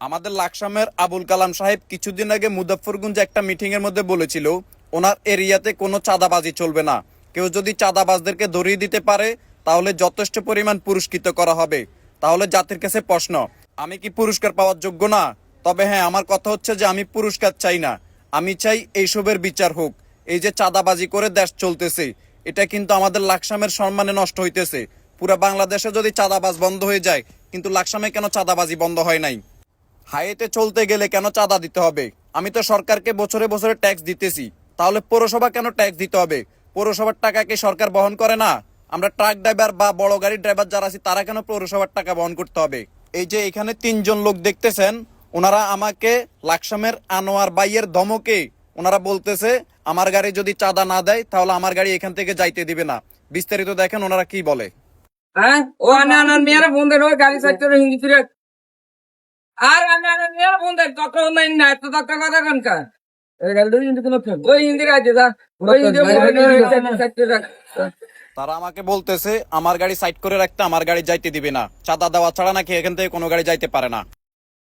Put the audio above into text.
আমাদের লাকসামের আবুল কালাম সাহেব কিছুদিন আগে মুজাফফরগঞ্জে একটা মিটিং এর মধ্যে বলেছিল ওনার এরিয়াতে কোনো চাঁদাবাজি চলবে না। কেউ যদি চাঁদাবাজদেরকে ধরিয়ে দিতে পারে তাহলে যথেষ্ট পরিমাণ পুরস্কৃত করা হবে। তাহলে জাতির কাছে প্রশ্ন, আমি কি পুরস্কার পাওয়ার যোগ্য না? তবে হ্যাঁ, আমার কথা হচ্ছে যে আমি পুরস্কার চাই না, আমি চাই এইসবের বিচার হোক। এই যে চাঁদাবাজি করে দেশ চলতেছে, এটা কিন্তু আমাদের লাকসামের সম্মানে নষ্ট হইতেছে। পুরা বাংলাদেশে যদি চাঁদাবাজ বন্ধ হয়ে যায়, কিন্তু লাকসামে কেন চাঁদাবাজি বন্ধ হয় নাই? হাইওয়েতে চলতে গেলে কেন চাঁদা দিতে হবে? আমি তো সরকারকে বছরে বছরে ট্যাক্স দিতেছি, তাহলে পৌরসভা কেন ট্যাক্স দিতে হবে? পৌরসভার টাকা কি সরকার বহন করে না? আমরা ট্রাক ড্রাইভার বা বড় গাড়ির ড্রাইভার যারা আছি তারা কেন পৌরসভার টাকা বহন করতে হবে? এই যে এখানে তিনজন লোক দেখতেছেন, ওনারা আমাকে লাকসামের আনোয়ার বাইয়ের ধমকে ওনারা বলতেছে আমার গাড়ি যদি চাঁদা না দেয় তাহলে আমার গাড়ি এখান থেকে যাইতে দিবে না। বিস্তারিত দেখেন ওনারা কি বলে। হ্যাঁ ও আনা মেয়েরা বন্ধের ওই গাড়ি সাইড করে হিন্দি ফিরে আর আনা মেয়েরা বন্ধের তখন না এত তখন কথা কনকার ওই হিন্দি রাজ্যে যা ওই হিন্দি তারা আমাকে বলতেছে আমার গাড়ি সাইড করে রাখতে, আমার গাড়ি যাইতে দিবে না, চাঁদা দেওয়া ছাড়া নাকি এখান থেকে কোনো গাড়ি যাইতে পারে না।